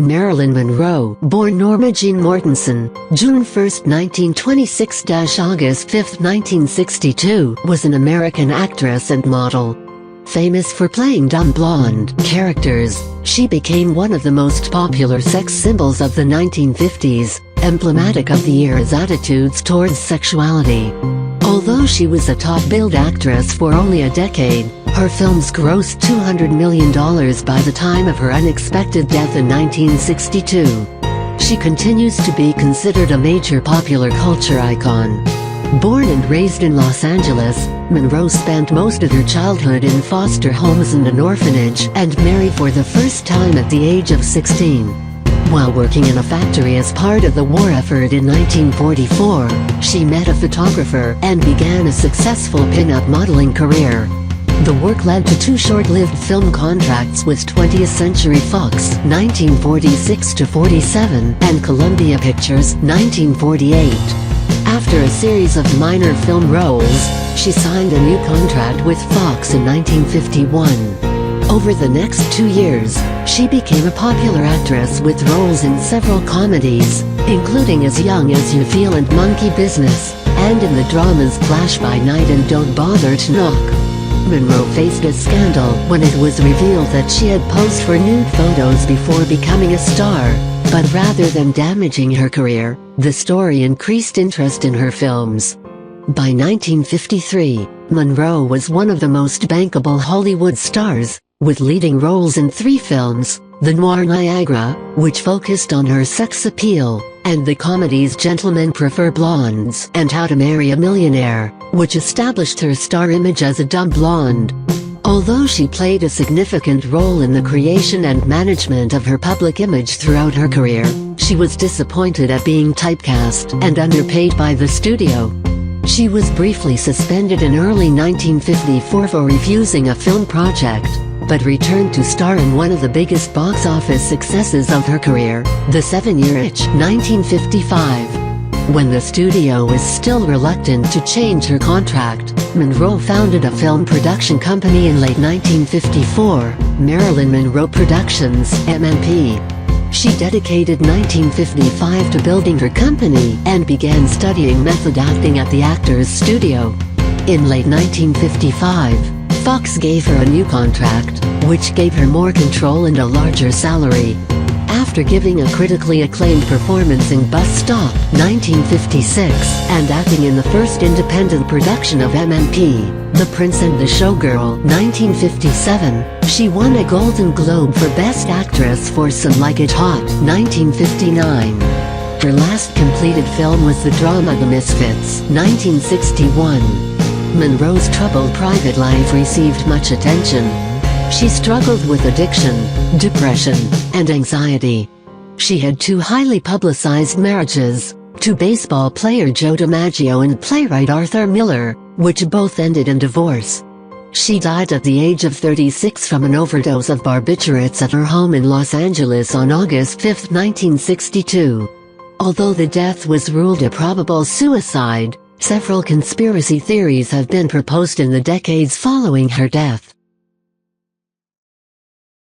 Marilyn Monroe, born Norma Jeane Mortenson, June 1, 1926 – August 5, 1962, was an American actress and model. Famous for playing dumb blonde characters, she became one of the most popular sex symbols of the 1950s, emblematic of the era's attitudes towards sexuality. Although she was a top-billed actress for only a decade, her films grossed $200 million by the time of her unexpected death in 1962. She continues to be considered a major popular culture icon. Born and raised in Los Angeles, Monroe spent most of her childhood in foster homes and an orphanage, and married for the first time at the age of 16. While working in a factory as part of the war effort in 1944, she met a photographer and began a successful pin-up modeling career. The work led to two short-lived film contracts with 20th Century Fox (1946–47) and Columbia Pictures (1948). After a series of minor film roles, she signed a new contract with Fox in 1951. Over the next 2 years, she became a popular actress with roles in several comedies, including As Young as You Feel and Monkey Business, and in the dramas Flash by Night and Don't Bother to Knock. Monroe faced a scandal when it was revealed that she had posed for nude photos before becoming a star, but rather than damaging her career, the story increased interest in her films. By 1953, Monroe was one of the most bankable Hollywood stars, with leading roles in 3 films: The Noir Niagara, which focused on her sex appeal, and the comedies Gentlemen Prefer Blondes and How to Marry a Millionaire, which established her star image as a dumb blonde. Although she played a significant role in the creation and management of her public image throughout her career, she was disappointed at being typecast and underpaid by the studio. She was briefly suspended in early 1954 for refusing a film project, but returned to star in one of the biggest box office successes of her career, The 7-Year Itch, 1955. When the studio was still reluctant to change her contract, Monroe founded a film production company in late 1954, Marilyn Monroe Productions, MMP. She dedicated 1955 to building her company and began studying method acting at the Actors Studio. In late 1955, Fox gave her a new contract, which gave her more control and a larger salary. After giving a critically acclaimed performance in Bus Stop, 1956, and acting in the first independent production of MMP, The Prince and the Showgirl, 1957, she won a Golden Globe for Best Actress for Some Like It Hot, 1959. Her last completed film was the drama The Misfits, 1961. Monroe's troubled private life received much attention. She struggled with addiction, depression, and anxiety. She had 2 highly publicized marriages, to baseball player Joe DiMaggio and playwright Arthur Miller, which both ended in divorce. She died at the age of 36 from an overdose of barbiturates at her home in Los Angeles on August 5, 1962. Although the death was ruled a probable suicide, several conspiracy theories have been proposed in the decades following her death.